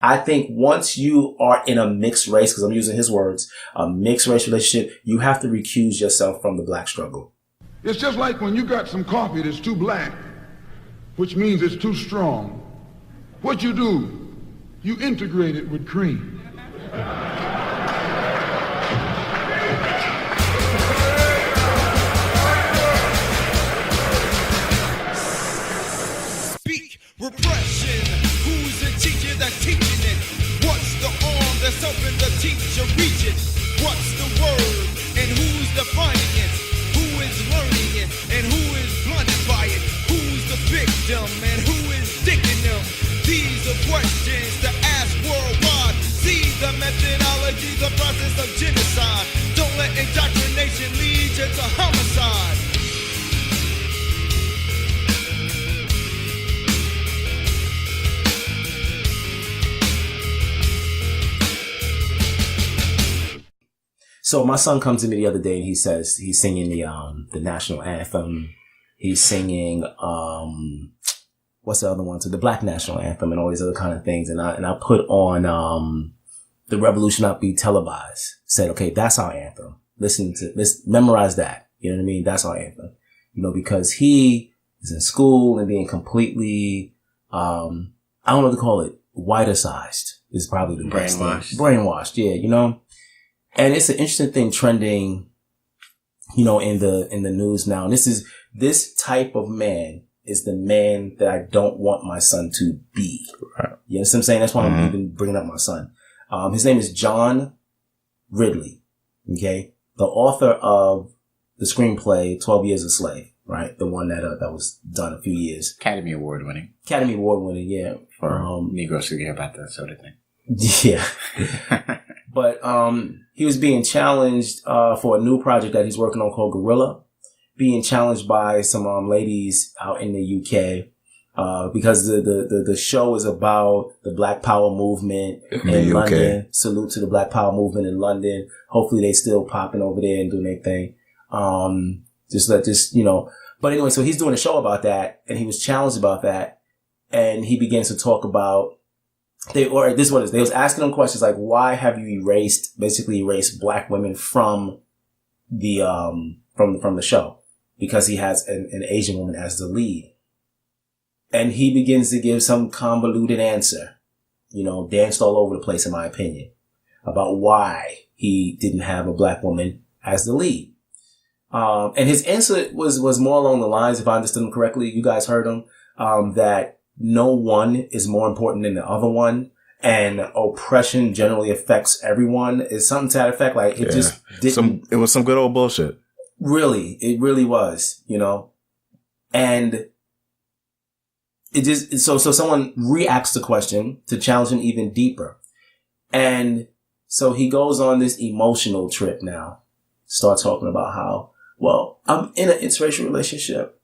I think once you are in a mixed race, because I'm using his words, a mixed race relationship, you have to recuse yourself from the black struggle. It's just like when you got some coffee that's too black, which means it's too strong. What you do, you integrate it with cream. Speak repression. Who's the teacher that's teaching it? What's the arm that's helping the teacher reach it? What's the word and who's defining it? Who is learning it and who is blinded by it? Who's the victim and who is digging them? These are questions to ask worldwide. See the methodology, the process of genocide. Don't let indoctrination lead you to homicide. So my son comes to me the other day and he says he's singing the national anthem. He's singing what's the other one? So the Black national anthem and all these other kind of things. And I put on The Revolution Not Be Televised. Said, okay, that's our anthem. Let's memorize that. You know what I mean? That's our anthem. You know, because he is in school and being completely I don't know what to call it, whiter-sized is probably the best thing. Brainwashed, yeah, you know. And it's an interesting thing trending, you know, in the news now. And this type of man is the man that I don't want my son to be. Right. You know what I'm saying? That's why I'm even bringing up my son. His name is John Ridley. Okay. The author of the screenplay 12 Years a Slave, right? The one that was done a few years. Academy Award winning, yeah. For Negroes who care about that sort of thing. Yeah. But he was being challenged for a new project that he's working on called Guerrilla, being challenged by some ladies out in the UK because the show is about the Black Power movement in London. Salute to the Black Power movement in London. Hopefully they still popping over there and doing their thing. You know. But anyway, so he's doing a show about that, and he was challenged about that, and he begins to talk about they was asking them questions like, why have you erased black women from the from the show? Because he has an Asian woman as the lead. And he begins to give some convoluted answer, you know, danced all over the place in my opinion, about why he didn't have a black woman as the lead. And his answer was more along the lines, if I understood him correctly, you guys heard him, that no one is more important than the other one, and oppression generally affects everyone. Is something to that effect. Like it just didn't. It was some good old bullshit. Really, it really was, you know, and it just so someone reacts the question to challenge him even deeper, and so he goes on this emotional trip now, start talking about how, well, I'm in an interracial relationship,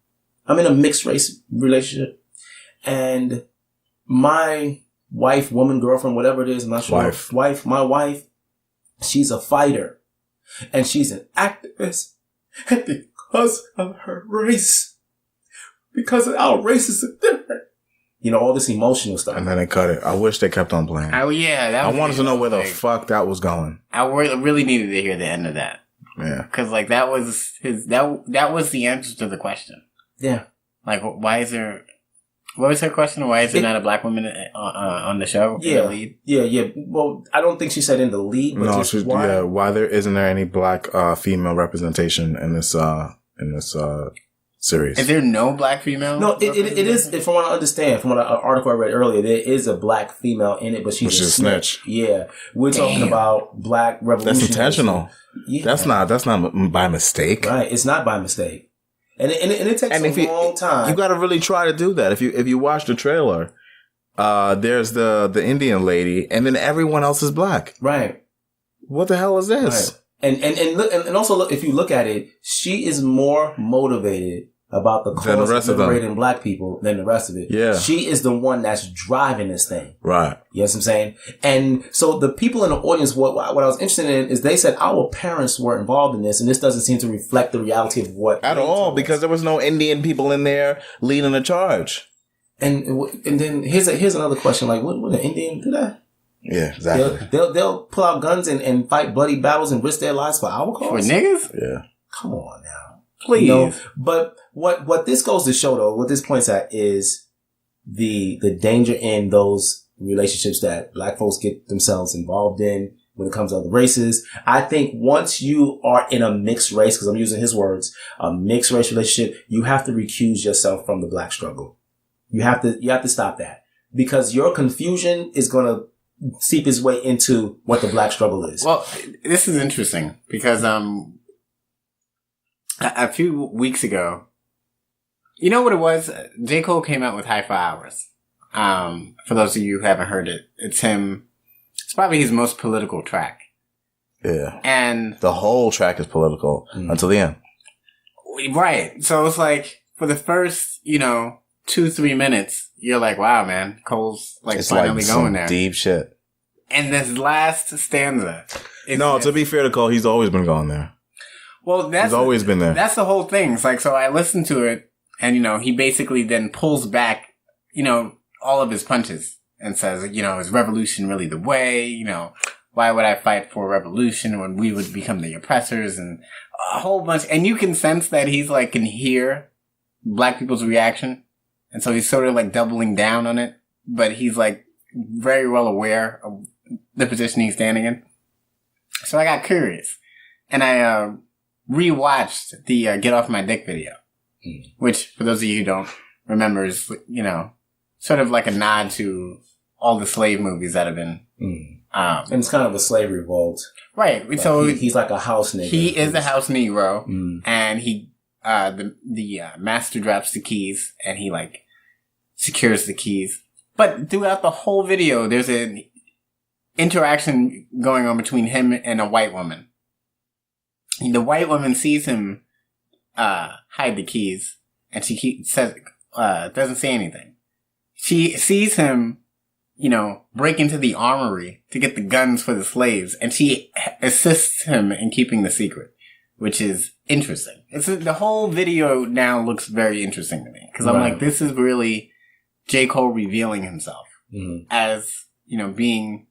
I'm in a mixed race relationship. And my wife, woman, girlfriend, whatever it is, I'm not sure. My wife, she's a fighter and she's an activist. And because of her race, because our races are different, you know, all this emotional stuff. And then they cut it. I wish they kept on playing. Oh yeah. I wanted to know where the fuck that was going. I really needed to hear the end of that. Yeah. Cause like that was that was the answer to the question. Yeah. Like, why is there... What was her question? Why is there not a black woman on the show? Yeah, in the lead? Yeah. Well, I don't think she said in the lead. But just why? Why isn't there any black female representation in this series? Is there no black female? No, it is. From what I understand, from what an article I read earlier, there is a black female in it, but she's a snitch. Yeah, we're talking about black revolutionaries. That's intentional. Yeah. That's not by mistake. Right, it's not by mistake. And it takes a long time. You got to really try to do that. If you watch the trailer, there's the Indian lady, and then everyone else is black. Right. What the hell is this? Right. And also look, if you look at it, she is more motivated about the cause of liberating black people than the rest of it. Yeah. She is the one that's driving this thing. Right. You know what I'm saying? And so the people in the audience, what I was interested in is they said our parents were involved in this, and this doesn't seem to reflect the reality of what at all, because there was no Indian people in there leading the charge. And then here's another question: like, would an Indian do that? Yeah, exactly. They'll pull out guns and fight bloody battles and risk their lives for our cause. For niggas? Yeah. Come on now. Please. You know, but what this goes to show though, what this points at is the danger in those relationships that black folks get themselves involved in when it comes to other races. I think once you are in a mixed race, because I'm using his words, a mixed race relationship, you have to recuse yourself from the black struggle. You have to stop that, because your confusion is going to seep its way into what the black struggle is. Well, this is interesting because a few weeks ago, you know what it was? J. Cole came out with High for Hours. For those of you who haven't heard it, it's probably his most political track. Yeah. And the whole track is political until the end. Right. So it's like, for the first, 2-3 minutes, you're like, wow, man, Cole's it's finally like going there. Deep shit. And this last stanza. To be fair to Cole, he's always been going there. Well, he's always been there. That's the whole thing. It's like, so I listened to it, and, he basically then pulls back, all of his punches and says, is revolution really the way? Why would I fight for revolution when we would become the oppressors? And a whole bunch. And you can sense that he's like, can hear black people's reaction. And so he's sort of like doubling down on it. But he's like very well aware of the position he's standing in. So I got curious. And I rewatched the Get Off My Dick video. Which, for those of you who don't remember, is, sort of like a nod to all the slave movies that have been. And it's kind of a slave revolt. Right. Like so he's like a house nigga. He is a house Negro. And he, the master drops the keys and he like secures the keys. But throughout the whole video, there's an interaction going on between him and a white woman. The white woman sees him, hide the keys, and she says, doesn't say anything. She sees him, break into the armory to get the guns for the slaves, and she assists him in keeping the secret, which is interesting. The whole video now looks very interesting to me, because I'm like, this is really J. Cole revealing himself as, being,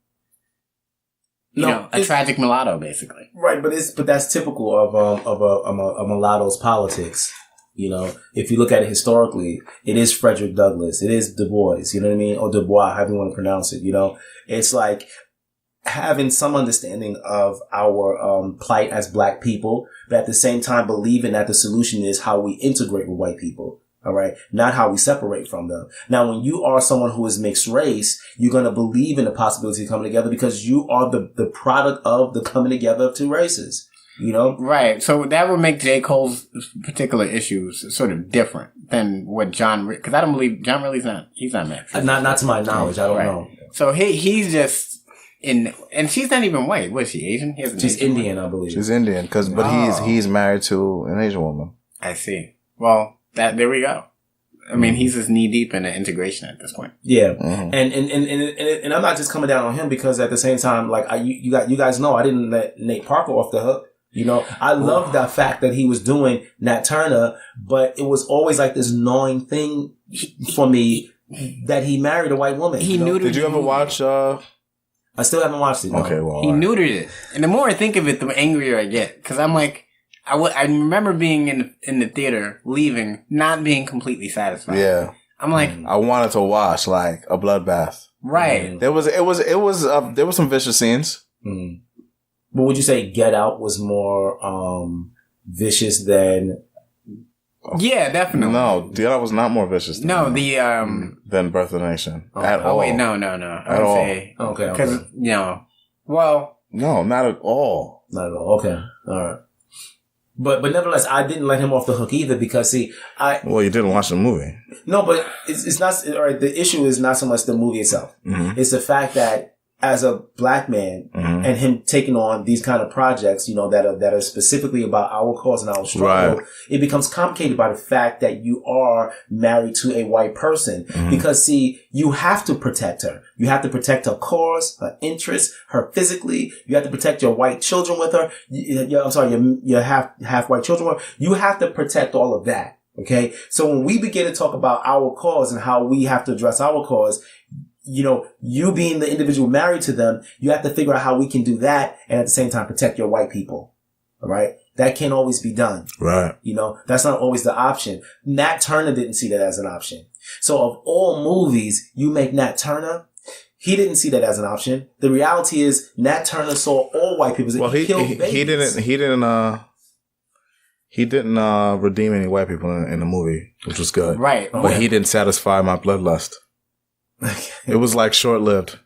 a tragic mulatto, basically. Right, but that's typical of a mulatto's politics. If you look at it historically, it is Frederick Douglass, it is Du Bois, you know what I mean? Or Du Bois, however you want to pronounce it, It's like having some understanding of our plight as black people, but at the same time believing that the solution is how we integrate with white people. All right. Not how we separate from them. Now, when you are someone who is mixed race, you're going to believe in the possibility of coming together because you are the product of the coming together of two races. Right. So that would make J. Cole's particular issues sort of different than what because I don't believe John Ridley's he's not mixed. Not to my knowledge. I don't know. So he's just and she's not even white. Was she Asian? She's Indian, I believe. She's Indian but he's married to an Asian woman. I see. Well, there we go. I mean, he's just knee deep in the integration at this point. Yeah. And I'm not just coming down on him because at the same time, like you guys know, I didn't let Nate Parker off the hook. I love the fact that he was doing Nat Turner, but it was always like this gnawing thing for me that he married a white woman. Did you ever watch, I still haven't watched it. No. Okay, well. He neutered it. And the more I think of it, the angrier I get. Cause I'm like, I remember being in the theater, leaving, not being completely satisfied. Yeah. I'm like, I wanted to watch like a bloodbath. Right. There was some vicious scenes. But would you say Get Out was more vicious than? Yeah, definitely. No, Get Out was not more vicious. Than Birth of a Nation at all. Oh wait, no. At all. Okay. Because well, no, not at all. Not at all. Okay, all right. But nevertheless, I didn't let him off the hook either because Well, you didn't watch the movie. No, but it's not. All right, the issue is not so much the movie itself. It's the fact that as a black man and him taking on these kind of projects, that are specifically about our cause and our struggle, it becomes complicated by the fact that you are married to a white person. Because see, you have to protect her. You have to protect her cause, her interests, her physically. You have to protect your white children with her. Your half white children with her. You have to protect all of that. Okay. So when we begin to talk about our cause and how we have to address our cause, you being the individual married to them, you have to figure out how we can do that and at the same time protect your white people. All right. That can't always be done. Right. That's not always the option. Nat Turner didn't see that as an option. So of all movies, you make Nat Turner, he didn't see that as an option. The reality is Nat Turner saw all white people. Well, he didn't redeem any white people in the movie, which was good. Right. But he didn't satisfy my bloodlust. It was like short-lived.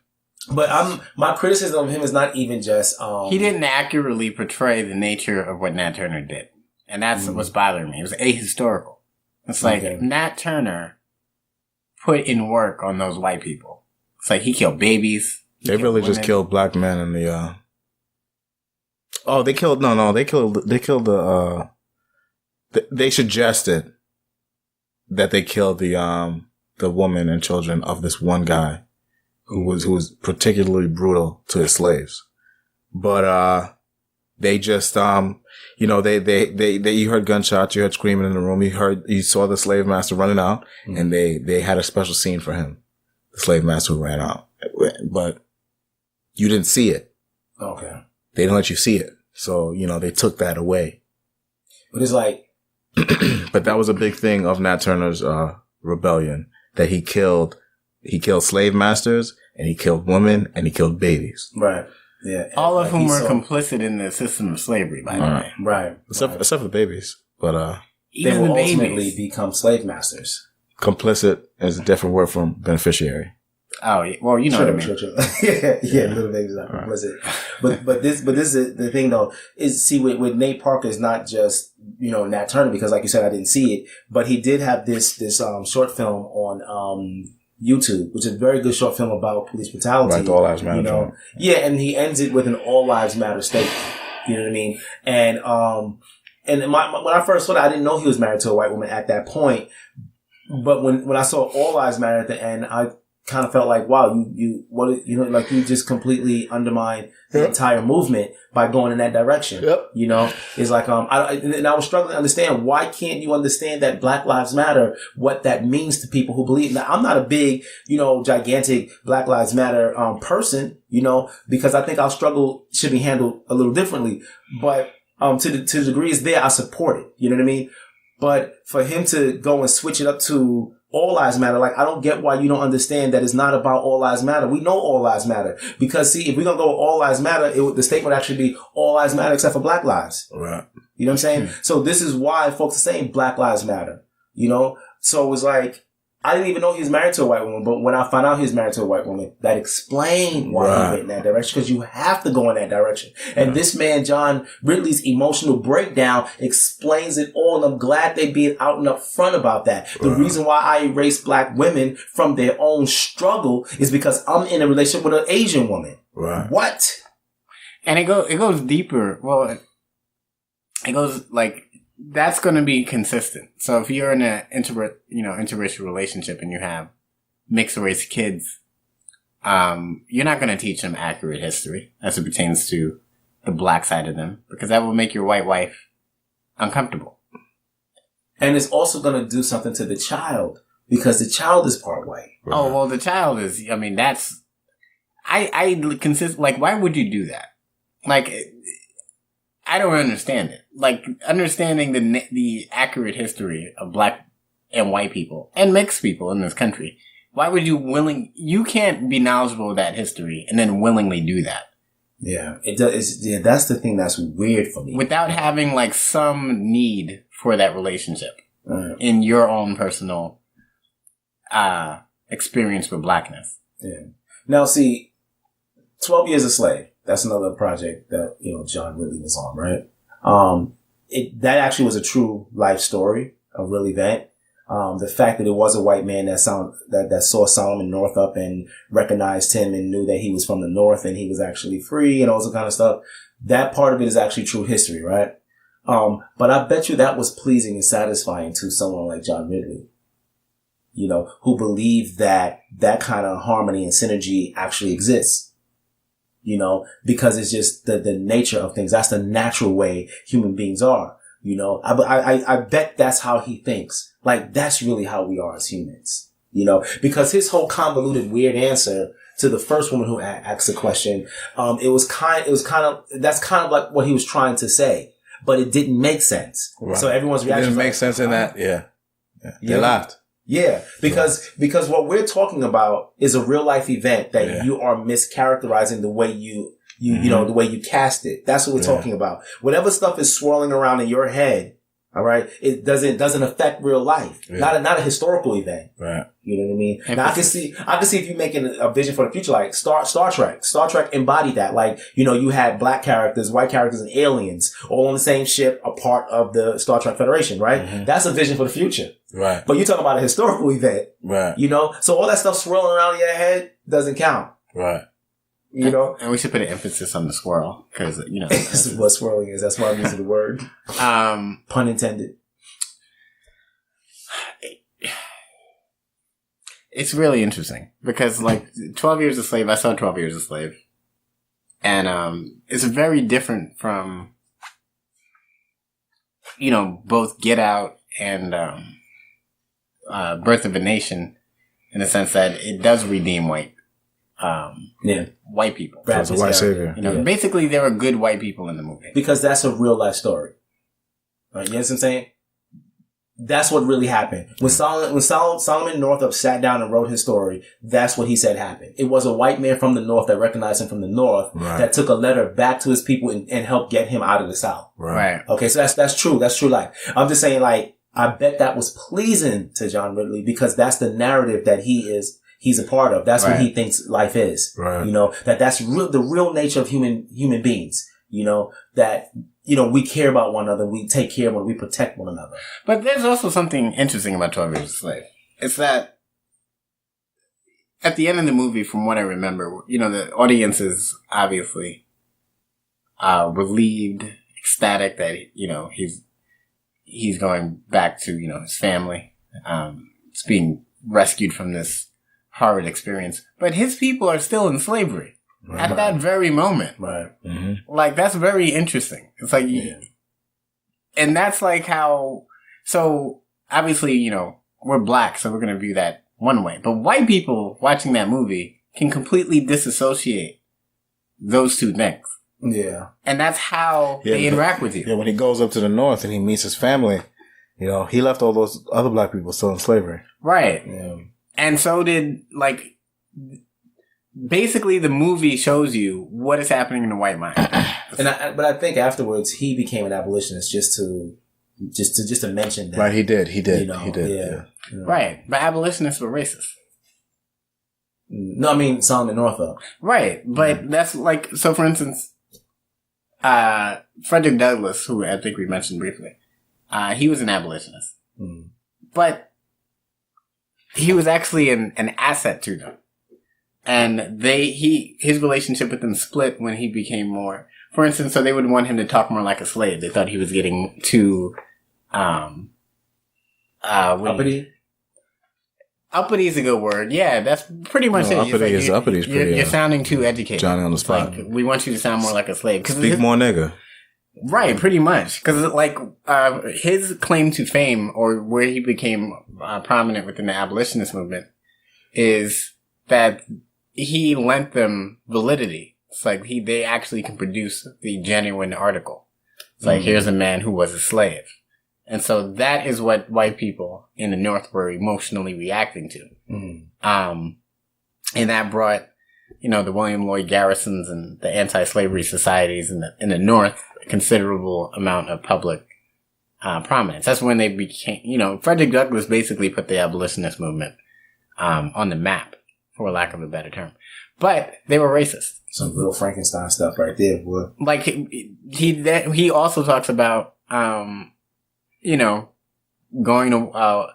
But my criticism of him is not even just he didn't accurately portray the nature of what Nat Turner did. And that's what's bothering me. It was ahistorical. It's like Nat Turner put in work on those white people. It's like he killed babies. They really just killed black men in the they suggested that they killed the woman and children of this one guy who was particularly brutal to his slaves. But they just you heard gunshots, you heard screaming in the room, you saw the slave master running out, and they had a special scene for him, the slave master who ran out. But you didn't see it. Okay. They didn't let you see it. So, they took that away. But it's like but that was a big thing of Nat Turner's rebellion, that he killed slave masters, and he killed women, and he killed babies. Right. Yeah. All of whom were complicit in the system of slavery, by the way. Right. Except for the babies. But they will ultimately become slave masters. Complicit is a different word from beneficiary. Oh, well, you know what I mean. True. yeah, little babies are complicit. But this is the thing though, is see with Nate Parker is not just, Nat Turner, because like you said, I didn't see it, but he did have this short film on, YouTube, which is a very good short film about police brutality. Right, All Lives Matter. Yeah, and he ends it with an All Lives Matter statement. You know what I mean? And when I first saw that, I didn't know he was married to a white woman at that point. But when I saw All Lives Matter at the end, I kind of felt like, wow, you just completely undermined the entire movement by going in that direction. Yep. It's like, and I was struggling to understand, why can't you understand that Black Lives Matter, what that means to people who believe. Now, I'm not a big, gigantic Black Lives Matter, person, because I think our struggle should be handled a little differently. But, to the degree it's there, I support it. You know what I mean? But for him to go and switch it up to All Lives Matter, like, I don't get why you don't understand that it's not about All Lives Matter. We know All Lives Matter. Because, see, if we're going to go with All Lives Matter, the statement would actually be All Lives Matter except for Black Lives. Right. You know what I'm saying? So this is why folks are saying Black Lives Matter. So it was like, I didn't even know he was married to a white woman, but when I found out he was married to a white woman, that explained why he went in that direction, because you have to go in that direction. And this man, John Ridley's emotional breakdown explains it all, and I'm glad they being out and up front about that. The reason why I erase black women from their own struggle is because I'm in a relationship with an Asian woman. Right. What? And it goes deeper. Well, it goes like, that's going to be consistent. So if you're in an interracial relationship and you have mixed race kids, you're not going to teach them accurate history as it pertains to the black side of them, because that will make your white wife uncomfortable. And it's also going to do something to the child, because the child is part white. Oh, well, the child is, that's, I consist, like, why would you do that? Like, I don't understand it. Like, understanding the accurate history of black and white people and mixed people in this country. Why would you can't be knowledgeable of that history and then willingly do that. Yeah. That's the thing that's weird for me. Without having like some need for that relationship in your own personal, experience with blackness. Yeah. Now see, 12 Years a Slave. That's another project that, John Ridley was on, right? That actually was a true life story, a real event. The fact that it was a white man that saw Solomon North up and recognized him and knew that he was from the North and he was actually free and all that kind of stuff. That part of it is actually true history, right? But I bet you that was pleasing and satisfying to someone like John Ridley, who believed that that kind of harmony and synergy actually exists. Because it's just the nature of things. That's the natural way human beings are. I bet that's how he thinks. Like, that's really how we are as humans. You know, because his whole convoluted, weird answer to the first woman who asked the question, that's kind of like what he was trying to say, but it didn't make sense. Right. So everyone's reaction didn't make sense in that. Yeah. They laughed. Yeah, because what we're talking about is a real life event that you are mischaracterizing the way you know, the way you cast it. That's what we're talking about. Whatever stuff is swirling around in your head, all right, it doesn't affect real life. Yeah. Not a historical event. Right. You know what I mean? Now I can see if you're making a vision for the future, like Star Trek. Star Trek embodied that. Like, you know, you had black characters, white characters, and aliens all on the same ship, a part of the Star Trek Federation, right? Mm-hmm. That's a vision for the future. Right. But you're talking about a historical event. Right. You know? So all that stuff swirling around in your head doesn't count. Right. You know? And we should put an emphasis on the swirl, because, you know. This is what swirling is. That's why I'm using the word. Pun intended. It's really interesting because, like, 12 Years a Slave, I saw 12 Years a Slave. And, it's very different from, you know, both Get Out and, Birth of a Nation, in the sense that it does redeem white people. So it's a white savior. You know, basically there are good white people in the movie. Because that's a real life story. Right, you know what I'm saying? That's what really happened. When Solomon Northup sat down and wrote his story, that's what he said happened. It was a white man from the North that recognized him from the North that took a letter back to his people and helped get him out of the South. Right. Okay, so that's true. That's true life. I'm just saying, like, I bet that was pleasing to John Ridley because that's the narrative that he's a part of. That's what he thinks life is. Right. You know, that's the real nature of human beings. You know, that, you know, we care about one another. We take care of one. We protect one another. But there's also something interesting about 12 Years a Slave. It's that at the end of the movie, from what I remember, you know, the audience is obviously, relieved, ecstatic that, you know, he's going back to, you know, his family. It's being rescued from this horrid experience. But his people are still in slavery. At that very moment. Right. Mm-hmm. Like, that's very interesting. It's like, and that's like how, so obviously, you know, we're black, so we're going to view that one way. But white people watching that movie can completely disassociate those two things. Yeah. And that's how they interact with you. Yeah, when he goes up to the North and he meets his family, you know, he left all those other black people still in slavery. Right. Yeah. And so did, like, basically the movie shows you what is happening in the white mind. But I think afterwards he became an abolitionist just to mention that. Right, he did. You know, he did. Yeah. You know. Right. But abolitionists were racist. No, I mean Solomon Northup. Right. But that's like, so for instance, Frederick Douglass, who I think we mentioned briefly, he was an abolitionist. Mm. But he was actually an asset to them. And his relationship with them split when he became more, for instance, so they would want him to talk more like a slave. They thought he was getting too, uppity? Uppity is a good word. Yeah, that's pretty much it. Uppity is pretty. You're sounding too educated. Johnny on the spot. Like, we want you to sound more like a slave. Speak more nigga. Right, pretty much. Because, like, his claim to fame, or where he became prominent within the abolitionist movement, is that he lent them validity. It's like they actually can produce the genuine article. It's like, here's a man who was a slave. And so that is what white people in the North were emotionally reacting to. Mm. And that brought, you know, the William Lloyd Garrisons and the anti-slavery societies in the North a considerable amount of public prominence. That's when they became, you know, Frederick Douglass basically put the abolitionist movement on the map, for lack of a better term. But they were racist. Some real Frankenstein stuff right there, boy. Like, he also talks about, you know, going to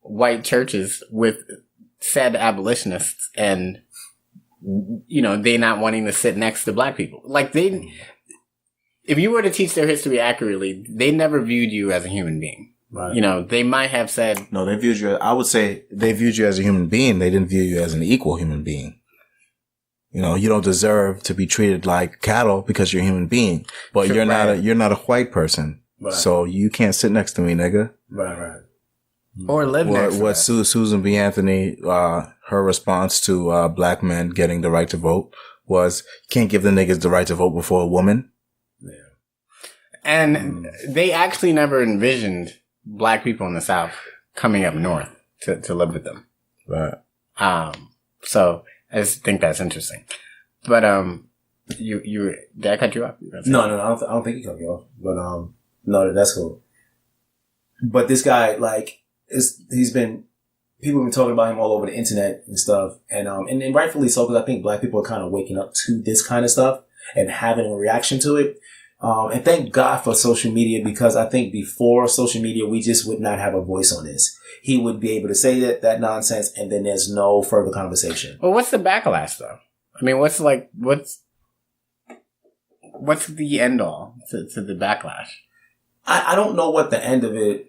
white churches with said abolitionists and, you know, they not wanting to sit next to black people. Like, if you were to teach their history accurately, they never viewed you as a human being. Right. You know, they might have said... No, they viewed you... I would say they viewed you as a human being. They didn't view you as an equal human being. You know, you don't deserve to be treated like cattle because you're a human being. But you're not a white person. Right. So you can't sit next to me, nigga. Right. Or live next to what that. Susan B. Anthony, her response to black men getting the right to vote was, you can't give the niggas the right to vote before a woman. Yeah. And they actually never envisioned black people in the South coming up north to live with them. Right. So I just think that's interesting. But you did I cut you off? No, I don't think he cut me off. But no, that's cool. But this guy, like, people have been talking about him all over the internet and stuff, and rightfully so, because I think black people are kind of waking up to this kind of stuff and having a reaction to it. And thank God for social media, because I think before social media, we just would not have a voice on this. He would be able to say that nonsense, and then there's no further conversation. Well, what's the backlash, though? I mean, what's the end all to the backlash? I don't know what the end of it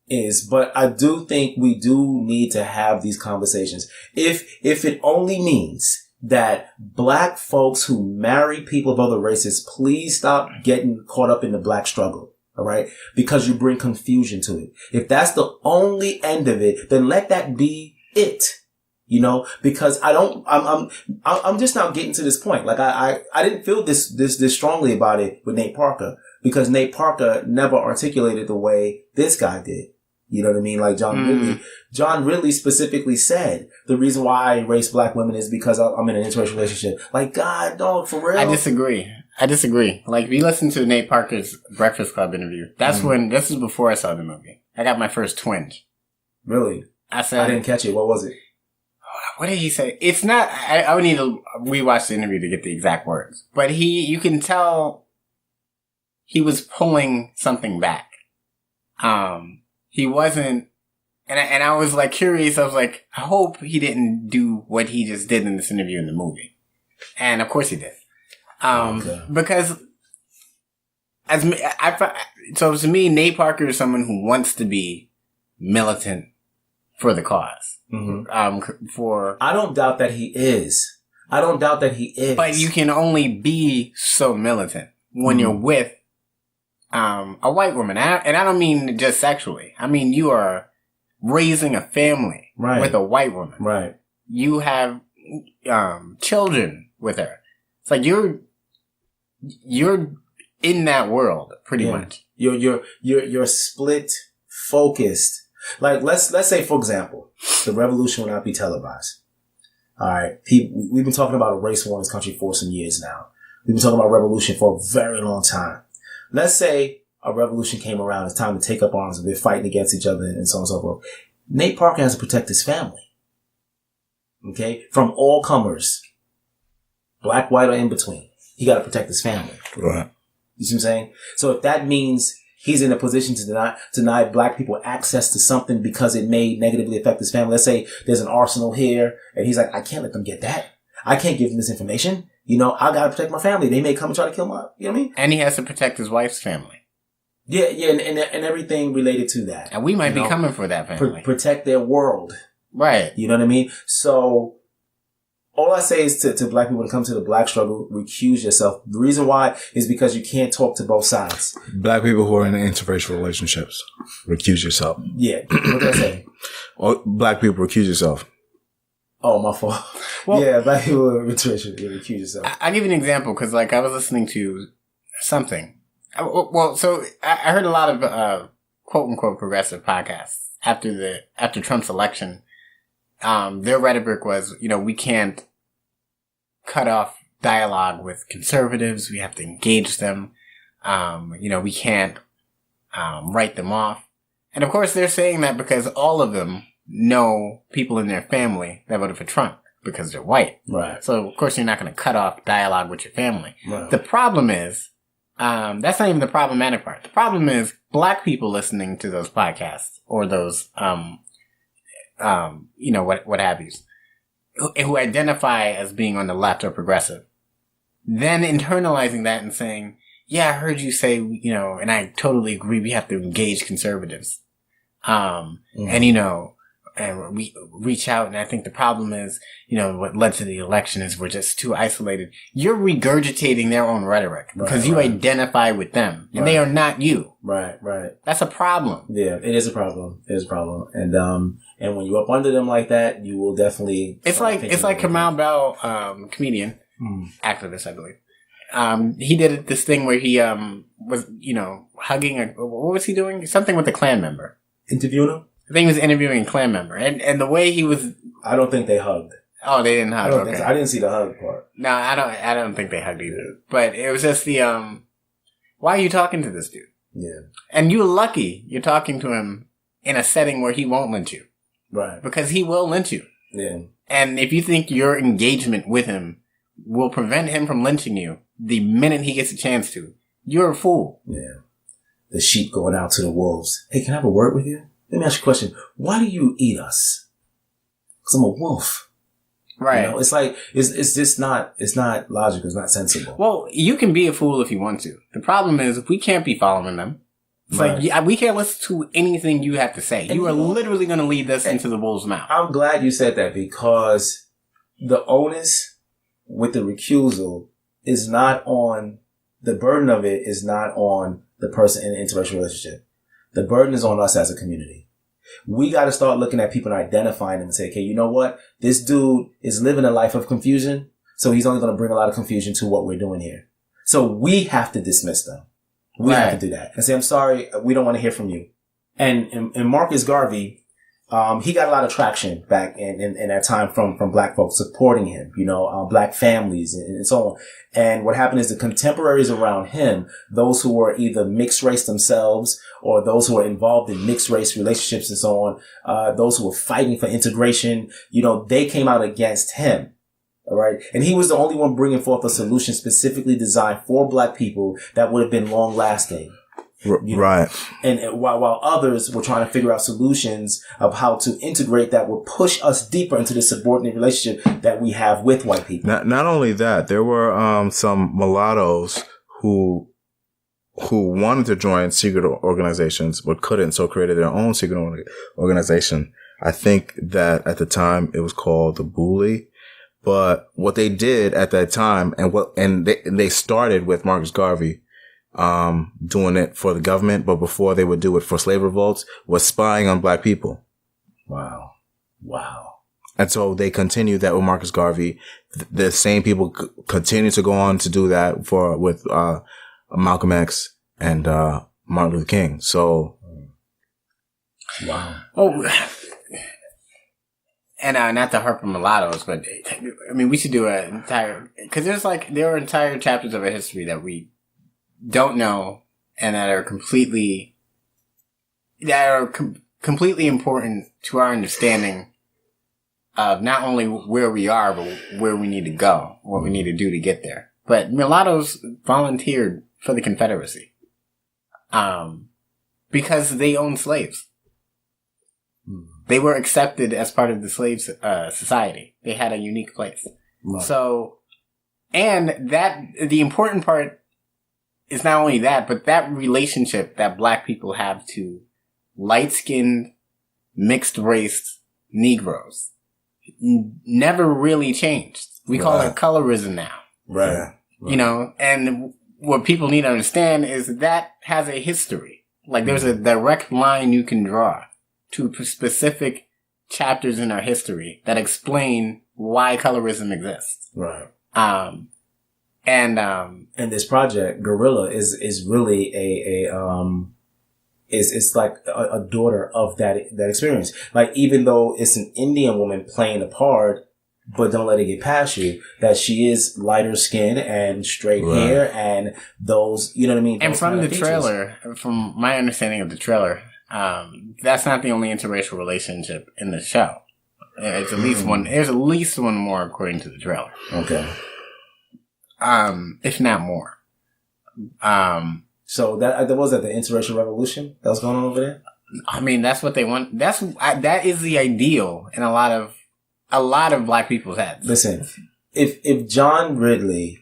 is, but I do think we do need to have these conversations. If it only means that black folks who marry people of other races, please stop getting caught up in the black struggle. All right. Because you bring confusion to it. If that's the only end of it, then let that be it. You know, because I'm just now getting to this point. Like I didn't feel this strongly about it with Nate Parker, because Nate Parker never articulated the way this guy did. You know what I mean? Like John Ridley. John Ridley specifically said the reason why I race black women is because I'm in an interracial relationship. Like, God, dog, for real. I disagree. Like, if you listen to Nate Parker's Breakfast Club interview, this is before I saw the movie. I got my first twinge. Really? I didn't catch it. What was it? What did he say? It's not, I would need to rewatch the interview to get the exact words. But you can tell he was pulling something back. He wasn't, and I was like curious. I was like, I hope he didn't do what he just did in this interview in the movie. And of course he did. Because so to me, Nate Parker is someone who wants to be militant for the cause. Mm-hmm. I don't doubt that he is. But you can only be so militant when you're with a white woman. And I don't mean just sexually. I mean, you are raising a family with a white woman. Right. You have children with her. It's like you're in that world pretty much. You're split focused. Like let's say, for example, the revolution will not be televised. All right, we've been talking about a race war in this country for some years now. We've been talking about revolution for a very long time. Let's say a revolution came around. It's time to take up arms and we're fighting against each other and so on and so forth. Nate Parker has to protect his family. Okay, from all comers, black, white, or in between. He got to protect his family. Right. You see what I'm saying? So if that means he's in a position to deny black people access to something because it may negatively affect his family. Let's say there's an arsenal here and he's like, I can't let them get that. I can't give them this information. You know, I gotta protect my family. They may come and try to kill my, you know what I mean? And he has to protect his wife's family. Yeah, and everything related to that. And we might be coming for that family. Protect their world. Right. You know what I mean? So, all I say is to black people, when it comes to the black struggle, recuse yourself. The reason why is because you can't talk to both sides. Black people who are in interracial relationships, recuse yourself. Yeah. What did I say? Black people, recuse yourself. Oh, my fault. Well, yeah, black people are interracial. Recuse yourself. I'll give you an example, because like I was listening to something. Well, so I heard a lot of quote unquote progressive podcasts after Trump's election. Their rhetoric was, we can't cut off dialogue with conservatives. We have to engage them. We can't, write them off. And of course they're saying that because all of them know people in their family that voted for Trump because they're white. Right. So of course you're not going to cut off dialogue with your family. Right. The problem is, that's not even the problematic part. The problem is black people listening to those podcasts or those, what have you, who identify as being on the left or progressive, then internalizing that and saying, yeah, I heard you say, and I totally agree, we have to engage conservatives. And, and we reach out. And I think the problem is, what led to the election is we're just too isolated. You're regurgitating their own rhetoric because you identify with them and they are not you. Right. That's a problem. Yeah, it is a problem. And when you're up under them like that, you will definitely. It's like Kamal Bell, comedian, activist, I believe. He did this thing where he was, hugging. What was he doing? Something with a Klan member. Interviewing him. I think he was interviewing a Klan member, and the way he was. I don't think they hugged. Oh, they didn't hug. I didn't see the hug part. No, I don't think they hugged either. But it was just the why are you talking to this dude? Yeah. And you're lucky you're talking to him in a setting where he won't lynch you. Right. Because he will lynch you. Yeah. And if you think your engagement with him will prevent him from lynching you the minute he gets a chance to, you're a fool. Yeah. The sheep going out to the wolves. Hey, can I have a word with you? Let me ask you a question. Why do you eat us? Because I'm a wolf. Right. It's like, it's just not, it's not logical. It's not sensible. Well, you can be a fool if you want to. The problem is we can't be following them. It's like, we can't listen to anything you have to say. You are literally going to lead us into the wolf's mouth. I'm glad you said that because the onus with the recusal is not on, the burden of it is not on the person in an interracial relationship. The burden is on us as a community. We got to start looking at people and identifying them and say, okay, you know what? This dude is living a life of confusion. So he's only going to bring a lot of confusion to what we're doing here. So we have to dismiss them. We have to do that and say, I'm sorry, we don't want to hear from you. And Marcus Garvey, he got a lot of traction back in that time from black folks supporting him, black families and so on. And what happened is the contemporaries around him, those who were either mixed race themselves or those who were involved in mixed race relationships and so on, those who were fighting for integration, they came out against him. All right. And he was the only one bringing forth a solution specifically designed for black people that would have been long lasting. Right. And while others were trying to figure out solutions of how to integrate that would push us deeper into the subordinate relationship that we have with white people. Not only that, there were some mulattoes who wanted to join secret organizations but couldn't, so created their own secret organization. I think that at the time it was called the Bully. But what they did at that time and they started with Marcus Garvey doing it for the government, but before they would do it for slave revolts, was spying on black people. Wow. And so they continued that with Marcus Garvey. The same people continue to go on to do that with Malcolm X and Martin Luther King. So, wow. Oh, and not to harp on mulattoes, but I mean, we should do an entire, because there are entire chapters of our history that we don't know and that are completely important to our understanding of not only where we are, but where we need to go, what we need to do to get there. But mulattoes volunteered for the Confederacy, because they owned slaves. They were accepted as part of the slave society. They had a unique place. Right. So, and the important part is not only that, but that relationship that black people have to light-skinned, mixed-race Negroes never really changed. We call it colorism now. Right. And what people need to understand is that has a history. Like, there's a direct line you can draw to specific chapters in our history that explain why colorism exists. Right. And this project, Guerrilla, is really it's like a daughter of that experience. Like, even though it's an Indian woman playing a part, but don't let it get past you, that she is lighter skin and straight hair and those, you know what I mean? And from the trailer, from my understanding of the trailer, that's not the only interracial relationship in the show. It's at least one. There's at least one more according to the trailer. Okay. If not more. So that was the interracial revolution that was going on over there. I mean, that's what they want. That is the ideal in a lot of black people's heads. Listen, if John Ridley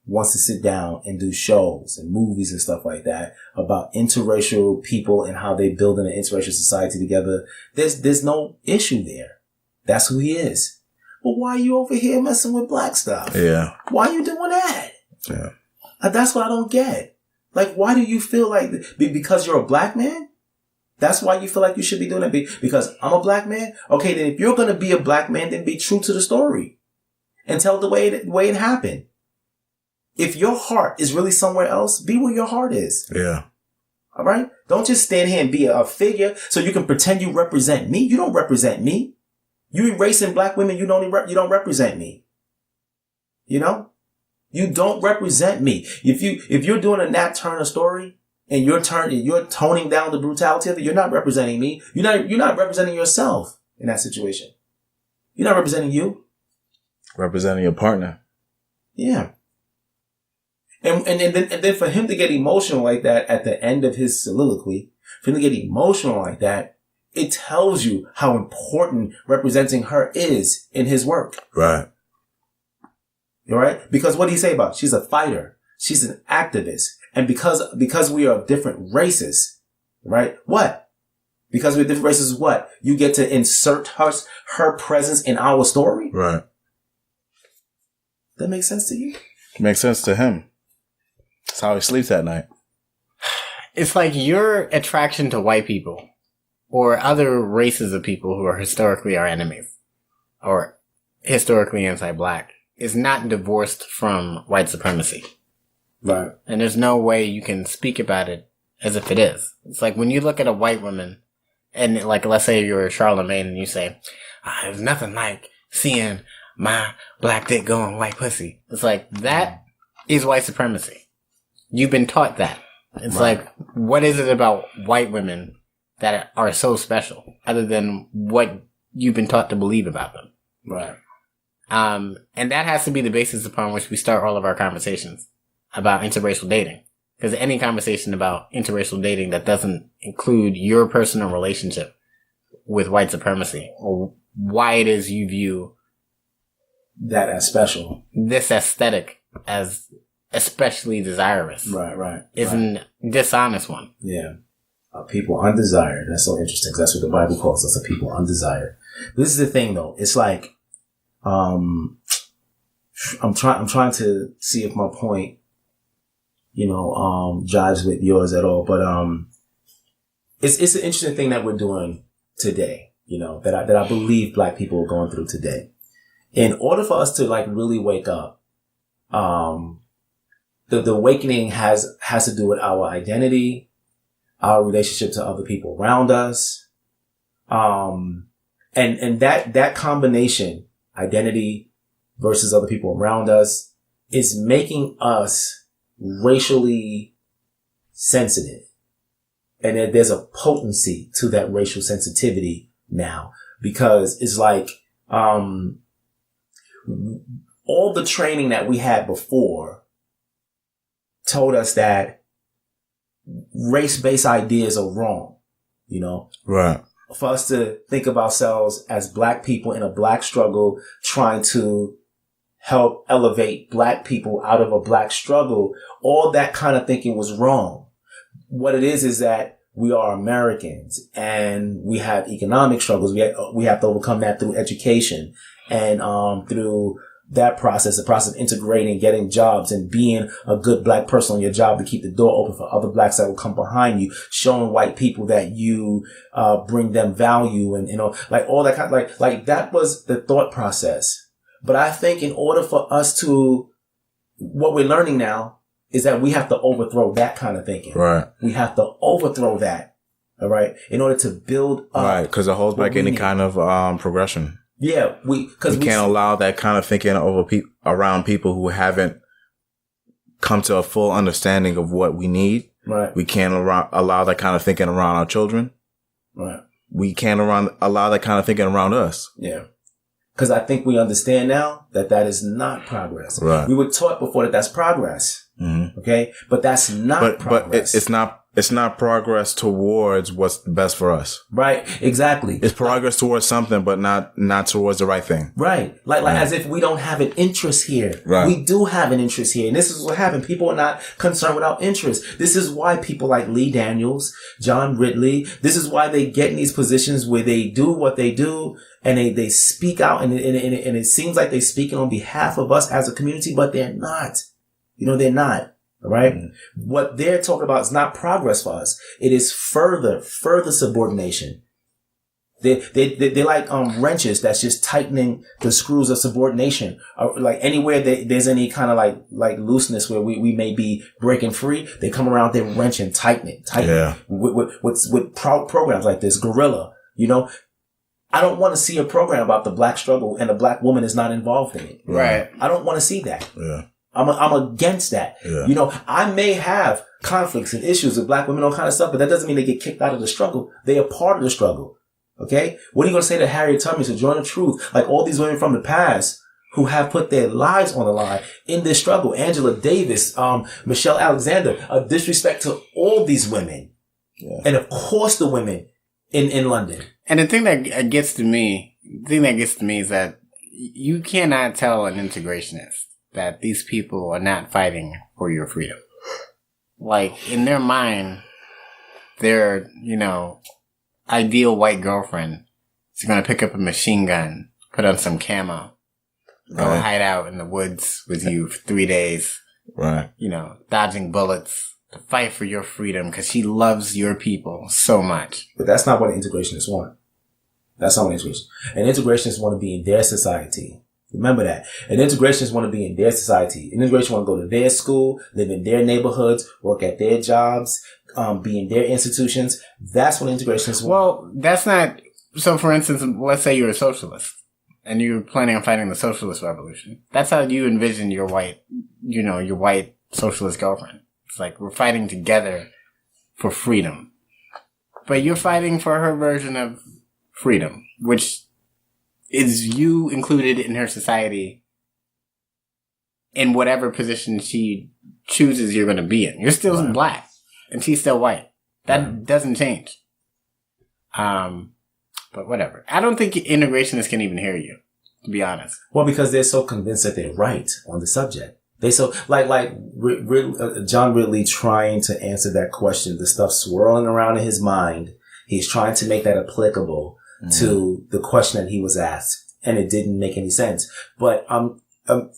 wants to sit down and do shows and movies and stuff like that about interracial people and how they build an interracial society together, there's no issue there. That's who he is. But why are you over here messing with black stuff? Yeah. Why are you doing that? Yeah. That's what I don't get. Like, why do you feel like, because you're a black man? That's why you feel like you should be doing it? Because I'm a black man? Okay, then if you're going to be a black man, then be true to the story and tell the way it happened. If your heart is really somewhere else, be where your heart is. Yeah. All right? Don't just stand here and be a figure so you can pretend you represent me. You don't represent me. You erasing black women, you don't represent me. You know? You don't represent me. If you're doing a Nat Turner story and you're toning down the brutality of it, you're not representing me. You're not representing yourself in that situation. You're not representing you. Representing your partner. Yeah. And then for him to get emotional like that at the end of his soliloquy, for him to get emotional like that, it tells you how important representing her is in his work. Right. All right? Because what did he say about her? She's a fighter. She's an activist. And because we are different races, right? What? Because we're different races, what? You get to insert her presence in our story? Right. That makes sense to you? Makes sense to him. That's how he sleeps at night. It's like your attraction to white people or other races of people who are historically our enemies or historically anti-black is not divorced from white supremacy. Right. And there's no way you can speak about it as if it is. It's like when you look at a white woman and like, let's say you're Charlemagne and you say, there's nothing like seeing my black dick going white pussy. It's like, that is white supremacy. You've been taught that. It's right. Like, what is it about white women that are so special other than what you've been taught to believe about them? Right. And that has to be the basis upon which we start all of our conversations about interracial dating. Because any conversation about interracial dating that doesn't include your personal relationship with white supremacy or why it is you view that as special, this aesthetic as especially desirous. Right. Isn't dishonest one. Yeah. A people undesired. That's so interesting because that's what the Bible calls us, a people undesired. This is the thing though. It's like, I'm trying to see if my point, jives with yours at all. But, it's an interesting thing that we're doing today, that I believe black people are going through today. In order for us to like really wake up, the awakening has to do with our identity, our relationship to other people around us. And that combination, identity versus other people around us, is making us racially sensitive. And there's a potency to that racial sensitivity now because it's like, all the training that we had before told us that race-based ideas are wrong, Right. For us to think of ourselves as black people in a black struggle, trying to help elevate black people out of a black struggle, all that kind of thinking was wrong. What it is that we are Americans and we have economic struggles. We have to overcome that through education and through that process, the process of integrating, getting jobs and being a good black person on your job to keep the door open for other blacks that will come behind you, showing white people that you bring them value and, like all that kind of like that was the thought process. But I think in order for us to, what we're learning now is that we have to overthrow that kind of thinking. Right. We have to overthrow that. All right. In order to build up. Right. Because it holds back any kind of progression. Yeah, we can't allow that kind of thinking around people who haven't come to a full understanding of what we need. Right. We can't allow that kind of thinking around our children. Right. We can't allow that kind of thinking around us. Yeah. Because I think we understand now that is not progress. Right. We were taught before that that's progress. Mm-hmm. Okay. But that's not progress. But it's not It's not progress towards what's best for us. Right. Exactly. It's progress towards something, but not towards the right thing. Right. Like as if we don't have an interest here. Right. We do have an interest here. And this is what happened. People are not concerned with our interest. This is why people like Lee Daniels, John Ridley, this is why they get in these positions where they do what they do and they speak out and it seems like they're speaking on behalf of us as a community, but they're not. They're not. Right? Mm-hmm. What they're talking about is not progress for us. It is further subordination. They're like wrenches that's just tightening the screws of subordination. Like anywhere there's any kind of like looseness where we may be breaking free, they come around, they wrench and tighten it. Yeah. With programs like this, Guerrilla. I don't want to see a program about the black struggle and a black woman is not involved in it. Right. I don't want to see that. Yeah. I'm against that. Yeah. I may have conflicts and issues with black women, all kind of stuff, but that doesn't mean they get kicked out of the struggle. They are part of the struggle. Okay? What are you going to say to Harriet Tubman, to Join the Truth? Like all these women from the past who have put their lives on the line in this struggle. Angela Davis, Michelle Alexander, a disrespect to all these women. Yeah. And of course the women in London. And the thing that gets to me is that you cannot tell an integrationist that these people are not fighting for your freedom. Like, in their mind, their, ideal white girlfriend is going to pick up a machine gun, put on some camo, go hide out in the woods with you for 3 days. Right. Dodging bullets to fight for your freedom because she loves your people so much. But that's not what integrationists want. That's not what integrationists. And integrationists want to be in their society. Remember that. And integrationists want to be in their society. Integrationists want to go to their school, live in their neighborhoods, work at their jobs, be in their institutions. That's what integrationists want. Well, that's not... So, for instance, let's say you're a socialist and you're planning on fighting the socialist revolution. That's how you envision your white socialist girlfriend. It's like we're fighting together for freedom. But you're fighting for her version of freedom, which is you included in her society in whatever position she chooses you're going to be in. You're still black and she's still white. That doesn't change. But whatever. I don't think integrationists can even hear you, to be honest. Well, because they're so convinced that they're right on the subject. They so like John Ridley trying to answer that question, the stuff swirling around in his mind. He's trying to make that applicable to the question that he was asked, and it didn't make any sense. But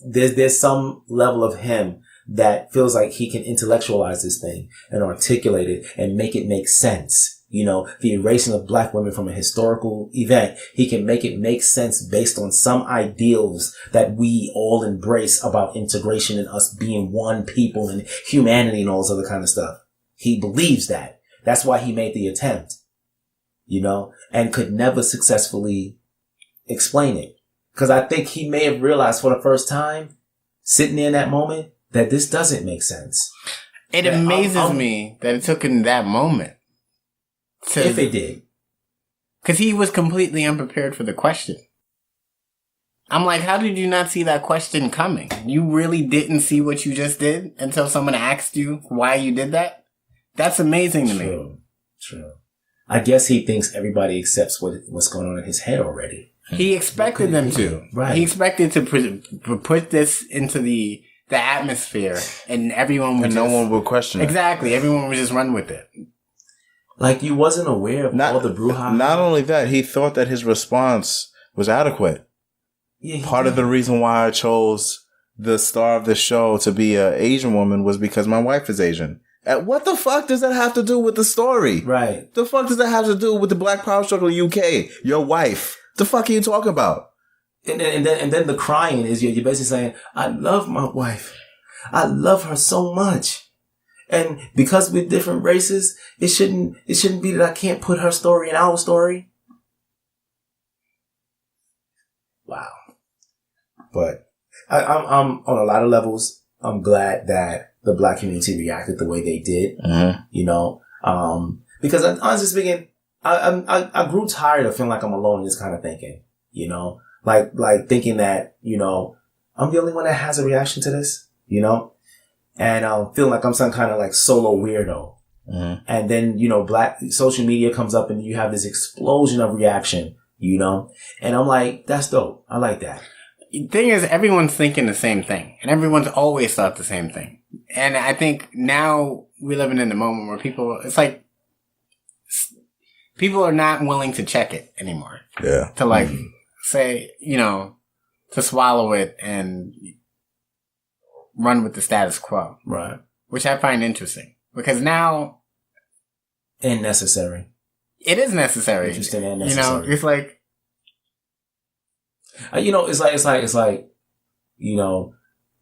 there's some level of him that feels like he can intellectualize this thing and articulate it and make it make sense. The erasing of black women from a historical event, he can make it make sense based on some ideals that we all embrace about integration and us being one people and humanity and all this other kind of stuff. He believes that. That's why he made the attempt, and could never successfully explain it. Because I think he may have realized for the first time, sitting there in that moment, that this doesn't make sense. It amazes me that it took him that moment. If it did. Because he was completely unprepared for the question. I'm like, how did you not see that question coming? You really didn't see what you just did until someone asked you why you did that? That's amazing to me. True. I guess he thinks everybody accepts what's going on in his head already. He expected them to. Right. He expected to put this into the atmosphere and everyone would no one would question it. Exactly. Everyone would just run with it. Like you wasn't aware of all the brouhaha. Not only that, he thought that his response was adequate. Yeah, Part of the reason why I chose the star of the show to be an Asian woman was because my wife is Asian. And what the fuck does that have to do with the story? Right. The fuck does that have to do with the Black Power struggle in the UK? Your wife. The fuck are you talking about? And then the crying is you're basically saying, I love my wife. I love her so much. And because we're different races, it shouldn't be that I can't put her story in our story. Wow. But I'm on a lot of levels. I'm glad that the black community reacted the way they did. Mm-hmm. Because honestly speaking, I grew tired of feeling like I'm alone in this kind of thinking. Like thinking that I'm the only one that has a reaction to this. And feeling like I'm some kind of like solo weirdo, Mm-hmm. And then, black social media comes up and you have this explosion of reaction, and I'm like, that's dope. I like that. The thing is, everyone's thinking the same thing, and everyone's always thought the same thing. And I think now we're living in the moment where it's like, people are not willing to check it anymore. Yeah. To say, to swallow it and run with the status quo. Right. Which I find interesting. Because now... And necessary. It is necessary. Interesting and necessary. It's like... It's like,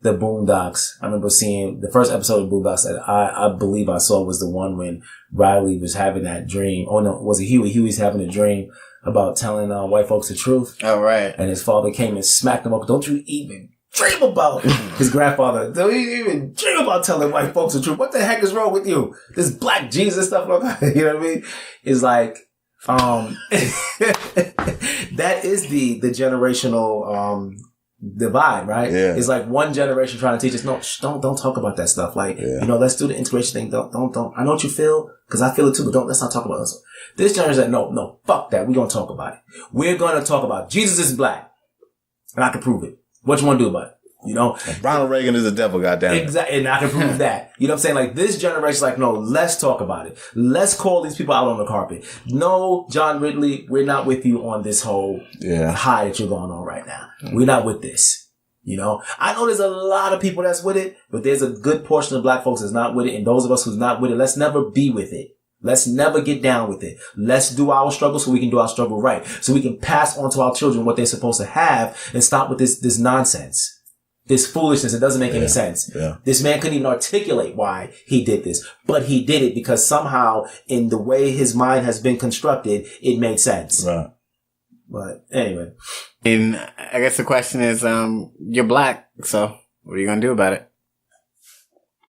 the Boondocks. I remember seeing the first episode of Boondocks that I believe I saw was the one when Riley was having that dream. Oh no, was it Huey? Huey's having a dream about telling white folks the truth. Oh, right. And his father came and smacked him up. Don't you even dream about his grandfather. Don't you even dream about telling white folks the truth. What the heck is wrong with you? This black Jesus stuff. You know what I mean? It's like, that is the generational, divide, right? Yeah. It's like one generation trying to teach us, no, don't talk about that stuff. Like, let's do the integration thing. Don't. I know what you feel, because I feel it too, but let's not talk about it. This generation is like, no, fuck that. We're going to talk about it. We're going to talk about Jesus is black. And I can prove it. What you want to do about it? Ronald Reagan is the devil, goddammit. Exactly. And I can prove that. You know what I'm saying? Like, this generation's like, no, let's talk about it. Let's call these people out on the carpet. No, John Ridley, we're not with you on this whole high that you're going on right now. We're not with this. I know there's a lot of people that's with it, but there's a good portion of black folks that's not with it. And those of us who's not with it, let's never be with it. Let's never get down with it. Let's do our struggle so we can do our struggle right. So we can pass on to our children what they're supposed to have and stop with this nonsense. This foolishness. It doesn't make any sense. Yeah. This man couldn't even articulate why he did this, but he did it because somehow in the way his mind has been constructed, it made sense. Right. But anyway. And I guess the question is, you're black, so what are you going to do about it?